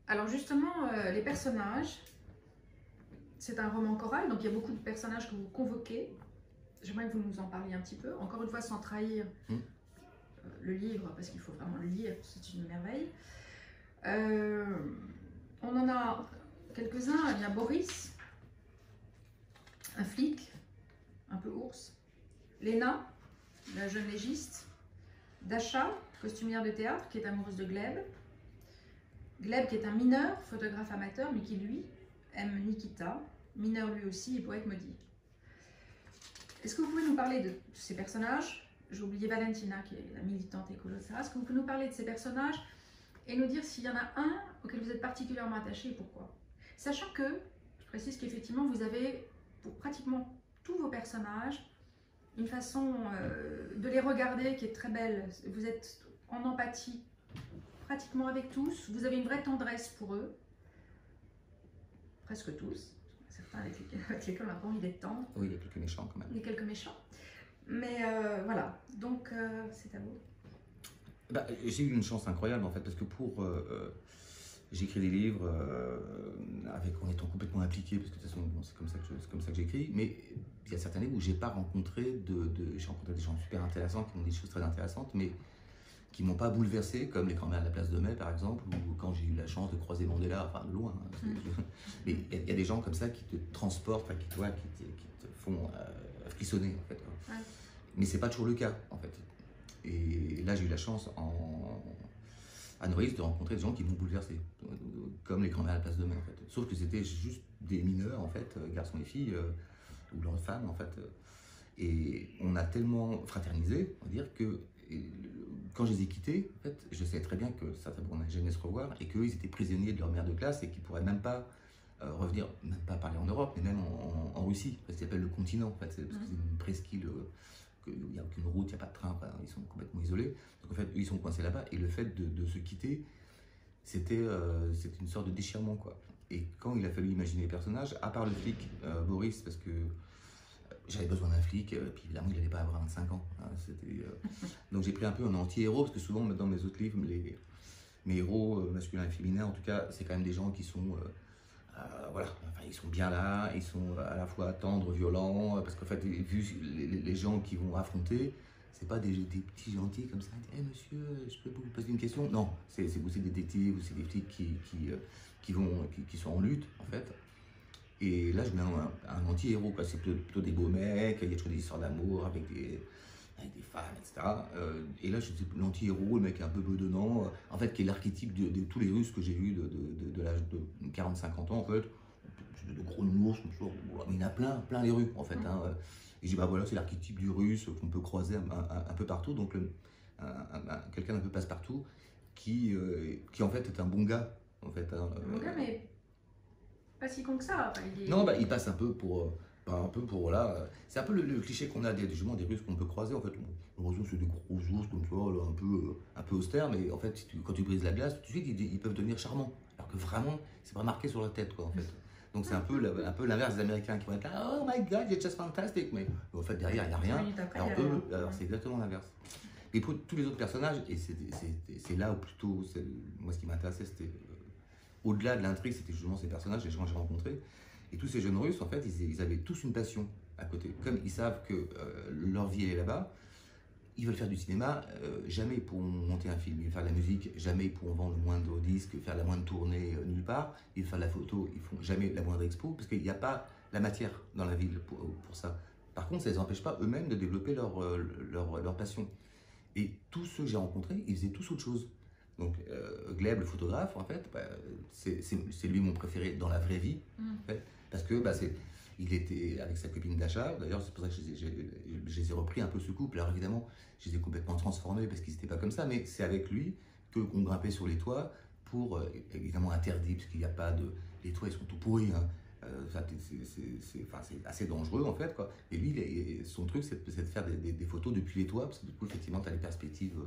Alors justement, les personnages, c'est un roman choral, donc il y a beaucoup de personnages que vous convoquez. J'aimerais que vous nous en parliez un petit peu, encore une fois sans trahir le livre, parce qu'il faut vraiment le lire, c'est une merveille. On en a quelques-uns. Il y a Boris, un flic, un peu ours. Léna, la jeune légiste. Dasha, costumière de théâtre, qui est amoureuse de Gleb. Gleb, qui est un mineur, photographe amateur, mais qui, lui, aime Nikita, mineur lui aussi et poète maudit. Est-ce que vous pouvez nous parler de ces personnages? J'ai oublié Valentina, qui est la militante écolo, etc. Est-ce que vous pouvez nous parler de ces personnages et nous dire s'il y en a un auquel vous êtes particulièrement attaché et pourquoi? Sachant que, je précise qu'effectivement, vous avez, pour pratiquement tous vos personnages, une façon de les regarder qui est très belle. Vous êtes en empathie pratiquement avec tous. Vous avez une vraie tendresse pour eux. Presque tous. Certains avec lesquels on n'a pas envie d'être tendre. Oui, il y a quelques méchants quand même. Il y a quelques méchants. Mais voilà, donc c'est à vous. Bah, j'ai eu une chance incroyable en fait, parce que j'écris des livres en étant complètement impliqué, parce que de toute façon bon, c'est comme ça que j'écris, mais il y a certains livres où j'ai rencontré des gens super intéressants qui m'ont dit des choses très intéressantes, mais qui m'ont pas bouleversé, comme les grands-mères de la place de Mai par exemple, ou quand j'ai eu la chance de croiser Mandela, enfin de loin. Mais il y a des gens comme ça qui te transportent, qui te font frissonner en fait. Ouais. Mais c'est pas toujours le cas en fait. Et là, j'ai eu la chance à Noris de rencontrer des gens qui m'ont bouleversé, comme les grands-mères à la place de Mai, en fait. Sauf que c'était juste des mineurs, en fait, garçons et filles, ou leurs femmes, en fait. Et on a tellement fraternisé, on va dire, que quand je les ai quittés, en fait, je savais très bien que ça ne allait jamais se revoir, et qu'eux, ils étaient prisonniers de leur mère de classe, et qu'ils ne pourraient même pas revenir, même pas parler en Europe, mais même en Russie. Ça s'appelle le continent, en fait, parce que c'est une presqu'île. Il n'y a aucune route, il n'y a pas de train, enfin, ils sont complètement isolés. Donc en fait, eux, ils sont coincés là-bas. Et le fait de se quitter, c'était une sorte de déchirement, quoi. Et quand il a fallu imaginer les personnages, à part le flic, Boris, parce que j'avais besoin d'un flic, puis évidemment, il n'allait pas avoir 25 ans. Hein, donc j'ai pris un peu un anti-héros, parce que souvent, dans mes autres livres, mes héros masculins et féminins, en tout cas, c'est quand même des gens qui sont... voilà, enfin, ils sont bien là, ils sont à la fois tendres, violents, parce qu'en fait, vu les gens qui vont affronter, c'est pas des petits gentils comme ça, hey, monsieur, je peux vous poser une question? Non, c'est des détectives ou c'est des flics qui sont en lutte, en fait. Et là, je mets un anti-héros, c'est plutôt des beaux mecs, il y a toujours des histoires d'amour avec des femmes, etc. Et là, je suis l'anti-héros, le mec un peu bedonnant, en fait, qui est l'archétype de tous les Russes que j'ai vus de l'âge de 40-50 ans, en fait. De gros nounours, mais il y en a plein les rues, en fait. Hein. Et je dis, bah voilà, c'est l'archétype du Russe qu'on peut croiser un peu partout, donc quelqu'un d'un peu passe-partout, qui en fait est un bon gars, en fait. Hein. Bon gars, mais pas si con que ça. Enfin, Non, bah, il passe un peu pour voilà. C'est un peu le cliché qu'on a justement des Russes qu'on peut croiser. En fait, heureusement, c'est des gros ours comme ça, là, un peu austères, mais en fait, quand tu brises la glace, tout de suite, ils peuvent devenir charmants. Alors que vraiment, c'est pas marqué sur la tête, quoi, en fait. Donc, c'est un peu l'inverse des Américains qui vont être là, oh my god, you're just fantastic. Mais en fait, derrière, il n'y a rien. Alors, c'est exactement l'inverse. Et pour tous les autres personnages, et c'est là où plutôt, moi, ce qui m'intéressait, c'était au-delà de l'intrigue, c'était justement ces personnages, les gens que j'ai rencontrés. Et tous ces jeunes Russes, en fait, ils avaient tous une passion à côté. Comme ils savent que leur vie, elle est là-bas, ils veulent faire du cinéma, jamais ils pourront monter un film, ils veulent faire de la musique, jamais ils pourront vendre le moindre disque, faire la moindre tournée nulle part, ils veulent faire de la photo, ils font jamais la moindre expo, parce qu'il n'y a pas la matière dans la ville pour ça. Par contre, ça ne les empêche pas eux-mêmes de développer leur passion. Et tous ceux que j'ai rencontrés, ils faisaient tous autre chose. Donc Gleb, le photographe, en fait, bah, c'est lui mon préféré dans la vraie vie, en fait, parce que bah, il était avec sa copine Dasha. D'ailleurs, c'est pour ça que je les ai repris un peu ce couple. Alors évidemment, je les ai complètement transformés parce qu'ils n'étaient pas comme ça, mais c'est avec lui qu'on grimpait sur les toits pour, évidemment interdit, parce qu'il n'y a pas de... Les toits, ils sont tout pourris, hein. C'est assez dangereux en fait, quoi. Et lui, son truc, c'est de faire des photos depuis les toits, parce que du coup, effectivement, tu as des perspectives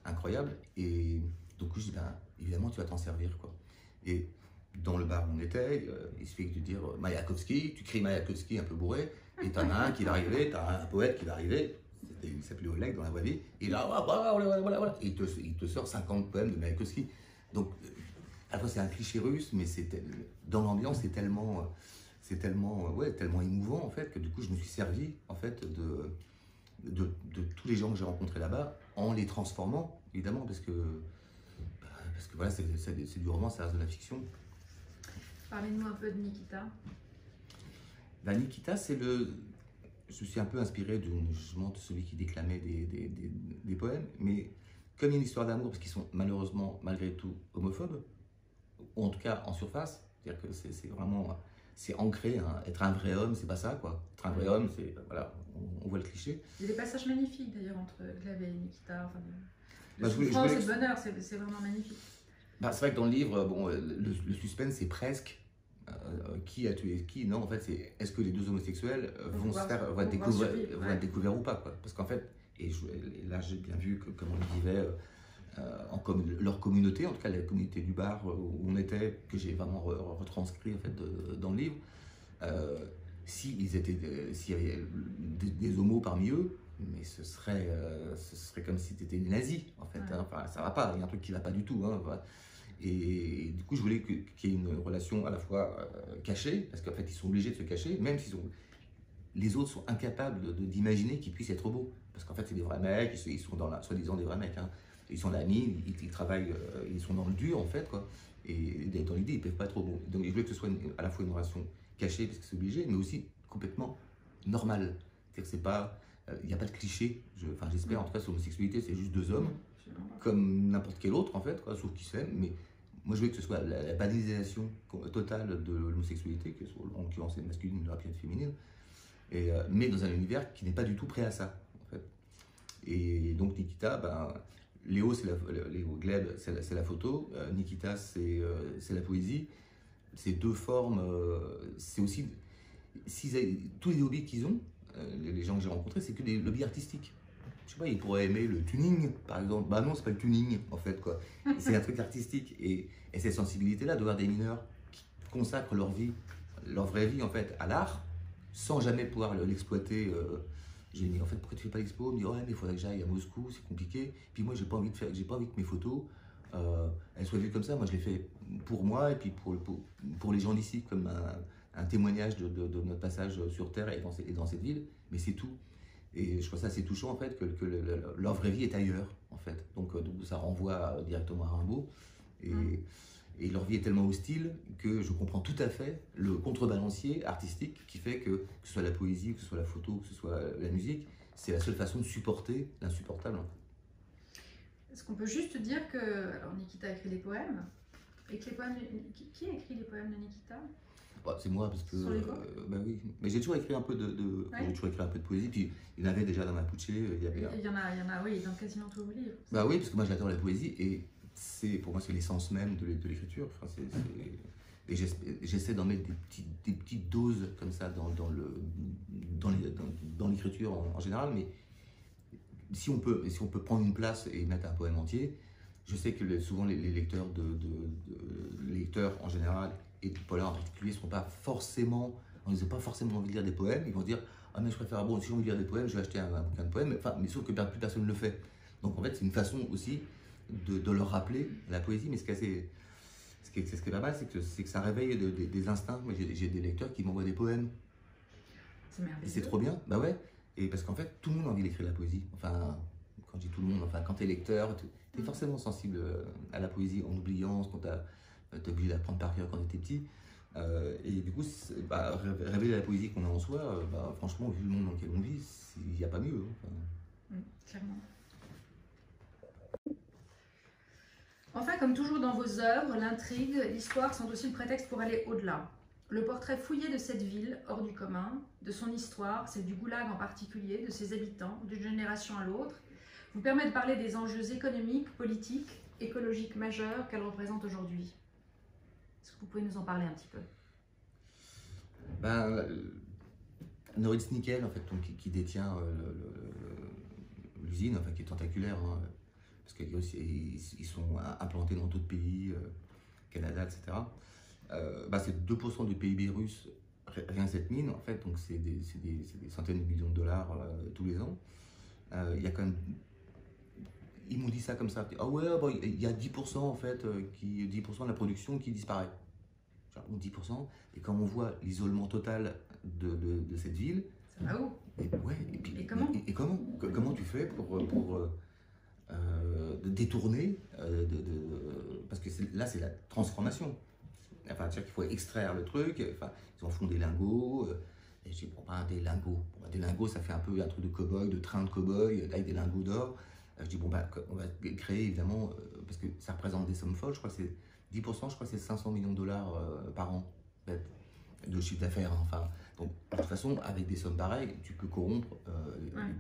incroyables. Et donc, je dis, ben, évidemment, tu vas t'en servir, quoi. Et dans le bar où on était, il suffit de dire Mayakovsky, tu cries Mayakovsky un peu bourré, et t'en as un qui va arriver, t'as un poète qui va arriver, il s'appelait Oleg dans la vraie vie, et là, voilà, et il te sort 50 poèmes de Mayakovsky. Donc, à la fois c'est un cliché russe, mais dans l'ambiance, ouais, tellement émouvant en fait que du coup je me suis servi en fait de tous les gens que j'ai rencontrés là-bas en les transformant évidemment parce que voilà c'est du roman, ça reste de la fiction. Parlez-nous un peu de Nikita. La Nikita, je suis un peu inspiré justement de celui qui déclamait des poèmes, mais comme il y a une histoire d'amour, parce qu'ils sont malheureusement malgré tout homophobes, ou en tout cas en surface, c'est-à-dire que c'est vraiment, c'est ancré, hein. Être un vrai homme, c'est pas ça quoi. Être un vrai homme, c'est, voilà, on voit le cliché. Il y a des passages magnifiques d'ailleurs entre Gleb et Nikita, enfin, de Bah, souffrance et de bonheur, c'est vraiment magnifique. Bah, c'est vrai que dans le livre, bon, le suspense c'est presque qui a tué qui. Non, en fait, c'est est-ce que les deux homosexuels vont être découverts ou pas quoi. Parce qu'en fait, et là j'ai bien vu comment ils vivaient leur communauté, en tout cas la communauté du bar où on était, que j'ai vraiment retranscrit en fait dans le livre. S'il y avait des homos parmi eux, mais ce serait comme si tu étais nazi en fait. Ouais. Hein. Enfin, ça va pas, il y a un truc qui va pas du tout. Hein, voilà. Et du coup, je voulais qu'il y ait une relation à la fois cachée, parce qu'en fait, ils sont obligés de se cacher, même si les autres sont incapables d'imaginer qu'ils puissent être beaux. Parce qu'en fait, c'est des vrais mecs, ils sont soi-disant des vrais mecs. Hein. Ils sont amis, ils travaillent, ils sont dans le dur en fait, quoi. Et dans l'idée, ils ne peuvent pas être trop beaux. Donc, je voulais que ce soit à la fois une relation cachée, parce que c'est obligé, mais aussi complètement normale. C'est-à-dire que c'est pas. Il n'y a pas de cliché, j'espère, en tout cas, sur l'homosexualité, c'est juste deux hommes, comme n'importe quel autre en fait, quoi, sauf qu'ils s'aiment, mais moi je voulais que ce soit la banalisation totale de l'homosexualité, que ce soit en l'occurrence masculine, il aurait pu être féminine, mais dans un univers qui n'est pas du tout prêt à ça, en fait. Et donc Nikita, ben, Léo Gleb, c'est la photo, Nikita c'est la poésie, ces deux formes, c'est aussi, tous les hobbies qu'ils ont, les gens que j'ai rencontrés, c'est que des hobbies artistiques. Je sais pas, ils pourraient aimer le tuning, par exemple. Bah non, c'est pas le tuning, en fait, quoi. C'est un truc artistique. Et cette sensibilité-là, de voir des mineurs qui consacrent leur vie, leur vraie vie, en fait, à l'art, sans jamais pouvoir l'exploiter. J'ai dit, en fait, pourquoi tu fais pas l'expo? On me dit, ouais, mais il faudrait que j'aille à Moscou, c'est compliqué. Puis moi, j'ai pas envie que mes photos, elles soient vues comme ça. Moi, je les fais pour moi et puis pour les gens d'ici, comme un témoignage de notre passage sur Terre et dans cette ville. Mais c'est tout. Et je trouve ça assez touchant en fait que leur vraie vie est ailleurs en fait. Donc ça renvoie directement à Rimbaud. Et leur vie est tellement hostile que je comprends tout à fait le contrebalancier artistique qui fait que ce soit la poésie, que ce soit la photo, que ce soit la musique, c'est la seule façon de supporter l'insupportable. Est-ce qu'on peut juste dire que alors Nikita a écrit des poèmes et que les poèmes qui a écrit les poèmes de Nikita? Bah, c'est moi parce que bah oui, mais j'ai toujours écrit un peu Ouais. j'ai toujours écrit un peu de poésie, puis il y en avait déjà dans Mapuche, il y avait Il y en a, oui, dans quasiment tous vos livres. bah oui, parce que moi j'adore la poésie et pour moi c'est l'essence même de l'écriture. Enfin, et j'essaie d'en mettre des petites doses comme ça dans l'écriture en général, mais si on peut prendre une place et mettre un poème entier, je sais que souvent les lecteurs les lecteurs en général et de polar en particulier ils n'ont pas forcément envie de lire des poèmes, ils vont se dire ah mais je préfère, bon, si j'ai envie de lire des poèmes, je vais acheter un bouquin de poèmes, enfin, mais sauf que plus personne ne le fait. Donc en fait c'est une façon aussi de leur rappeler la poésie, mais ce qui est pas mal, c'est que ça réveille des instincts. Moi j'ai des lecteurs qui m'envoient des poèmes. C'est merveilleux. Et c'est trop bien, bah ouais, et parce qu'en fait tout le monde a envie d'écrire la poésie, enfin quand je dis tout le monde, enfin quand t'es lecteur, t'es forcément sensible à la poésie en oubliant ce qu'on t'as obligé d'apprendre par cœur quand t'étais petit. Et du coup, révéler la poésie qu'on a en soi, franchement, vu le monde dans lequel on vit, il n'y a pas mieux. Enfin. Clairement. Enfin, comme toujours dans vos œuvres, l'intrigue, l'histoire sont aussi le prétexte pour aller au-delà. Le portrait fouillé de cette ville, hors du commun, de son histoire, celle du goulag en particulier, de ses habitants, d'une génération à l'autre, vous permet de parler des enjeux économiques, politiques, écologiques majeurs qu'elle représente aujourd'hui. Est-ce que vous pouvez nous en parler un petit peu? Noritz Nickel, en fait, donc, qui détient l'usine, enfin, qui est tentaculaire, hein, parce qu'ils sont implantés dans d'autres pays, Canada, etc. C'est 2% du PIB russe, rien que cette mine, en fait, donc c'est des centaines de millions de dollars tous les ans. Il ils m'ont dit ça comme ça. Ah ouais, bah, il y a 10% en fait, 10% de la production qui disparaît. Genre, 10%. Et quand on voit l'isolement total de cette ville. Ça va où? Ouais, et puis, et comment comment tu fais pour de détourner parce que là c'est la transformation. Enfin, c'est-à-dire qu'il faut extraire le truc. Enfin, ils en font des lingots. Et je dis, bon, ben, des lingots. Bon, ben, des lingots, ça fait un peu un truc de cow-boy, de train de cow-boy, avec des lingots d'or. Je dis, bon, ben, on va créer évidemment, parce que ça représente des sommes folles. Je crois que c'est 10%, je crois que c'est 500 millions de dollars par an en fait, de chiffre d'affaires. Enfin, donc, de toute façon, avec des sommes pareilles, tu peux corrompre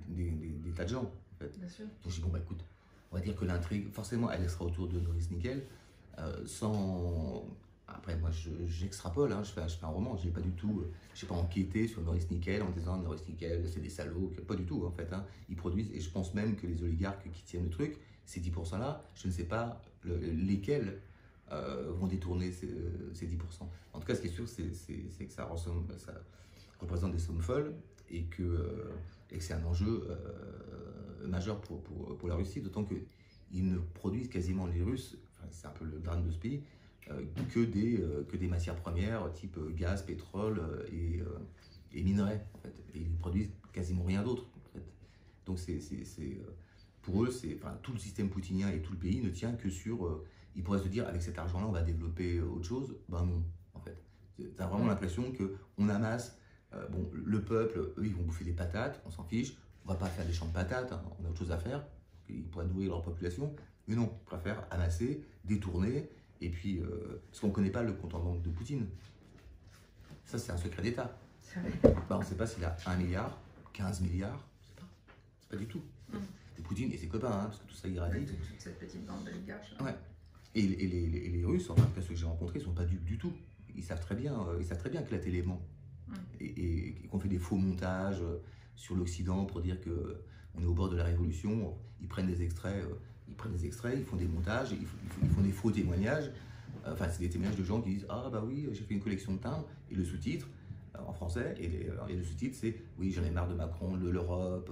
des tas de gens. En fait. Bien sûr. Donc, je dis, bon, ben, écoute, on va dire que l'intrigue, forcément, elle sera autour de Maurice Nickel, sans. Après, moi, j'extrapole, hein, je fais un roman, je n'ai pas du tout, j'ai pas enquêté sur Maurice Nickel en disant Maurice Nickel, c'est des salauds, pas du tout, en fait. Hein. Ils produisent, et je pense même que les oligarques qui tiennent le truc, ces 10%-là, je ne sais pas lesquels vont détourner ces 10%. En tout cas, ce qui est sûr, c'est que ça représente des sommes folles et que c'est un enjeu majeur pour la Russie, d'autant qu'ils ne produisent quasiment, les Russes, enfin, c'est un peu le drame de ce pays, que des matières premières type gaz, pétrole et minerais. En fait. Et ils produisent quasiment rien d'autre. En fait. Donc pour eux, enfin, tout le système poutinien et tout le pays ne tient que sur. Ils pourraient se dire, avec cet argent-là, on va développer autre chose. Ben non, en fait. Tu as vraiment l'impression qu'on amasse. Bon, le peuple, eux, ils vont bouffer des patates, on s'en fiche. On va pas faire des champs de patates, hein, on a autre chose à faire. Ils pourraient nourrir leur population. Mais non, ils préfèrent amasser, détourner. Et puis, parce qu'on ne connaît pas le compte en banque de Poutine. Ça, c'est un secret d'État. On ne sait pas s'il a 1 milliard, 15 milliards, on ne sait pas. C'est pas du tout. Et Poutine et ses copains, hein, parce que tout ça irradie. Toute cette petite bande d'oligarches. Ouais. Et les Russes, en tout cas ceux que j'ai rencontrés, ne sont pas dupes du tout. Ils savent très bien éclater les ments. Et qu'on fait des faux montages sur l'Occident pour dire qu'on est au bord de la révolution. Ils prennent des extraits. Ils font des montages, ils font des faux témoignages. Enfin, c'est des témoignages de gens qui disent ah bah oui, j'ai fait une collection de timbres et le sous-titre en français et le sous-titre c'est oui, j'en ai marre de Macron, de l'Europe.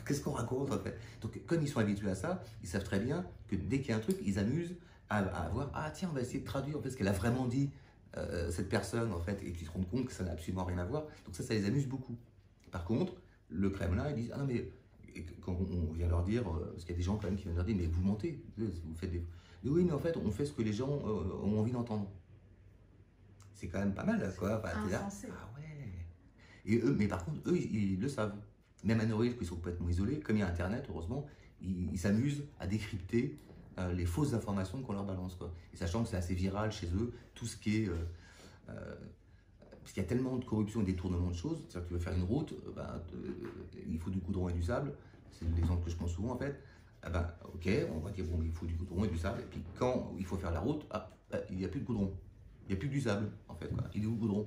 Qu'est-ce qu'on raconte en fait? Donc comme ils sont habitués à ça, ils savent très bien que dès qu'il y a un truc, ils amusent à voir ah tiens, on va essayer de traduire en fait ce qu'elle a vraiment dit cette personne en fait et qu'ils se rendent compte que ça n'a absolument rien à voir. Donc ça les amuse beaucoup. Par contre, le Kremlin ils disent ah non mais et quand on vient leur dire, parce qu'il y a des gens quand même qui viennent leur dire, mais vous mentez, vous faites des... Oui, mais en fait, on fait ce que les gens ont envie d'entendre. C'est quand même pas mal, quoi. Enfin, là, ah ouais. Et eux, mais par contre, eux, ils le savent. Même à Noël, qui sont complètement isolés, comme il y a Internet, heureusement, ils s'amusent à décrypter les fausses informations qu'on leur balance, quoi. Et sachant que c'est assez viral chez eux, tout ce qui est... parce qu'il y a tellement de corruption et détournement de choses, c'est-à-dire que tu veux faire une route, il faut du goudron et du sable, c'est l'exemple que je prends souvent en fait. Ok, on va dire bon, il faut du goudron et du sable, et puis quand il faut faire la route, il n'y a plus de goudron, il n'y a plus du sable en fait. Quoi. Il est où le goudron?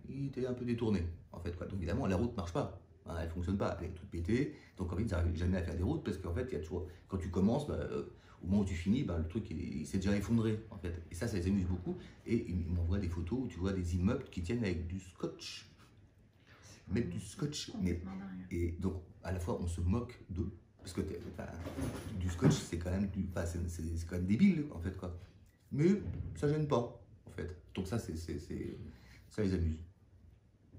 Il était un peu détourné en fait. Quoi. Donc évidemment, la route ne marche pas, hein, elle ne fonctionne pas, elle est toute pétée, donc en fait, ils n'arrivent jamais à faire des routes parce qu'en fait, il y a toujours, quand tu commences, au moment où tu finis, le truc il s'est déjà effondré en fait. Et ça les amuse beaucoup. Et ils m'envoient des photos où tu vois des immeubles qui tiennent avec du scotch. Mettre du scotch. Et donc à la fois on se moque d'eux. Parce que du scotch c'est quand même c'est quand même débile en fait quoi. Mais ça gêne pas en fait. Donc ça ça les amuse.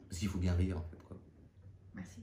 Parce qu'il faut bien rire en fait quoi. Merci.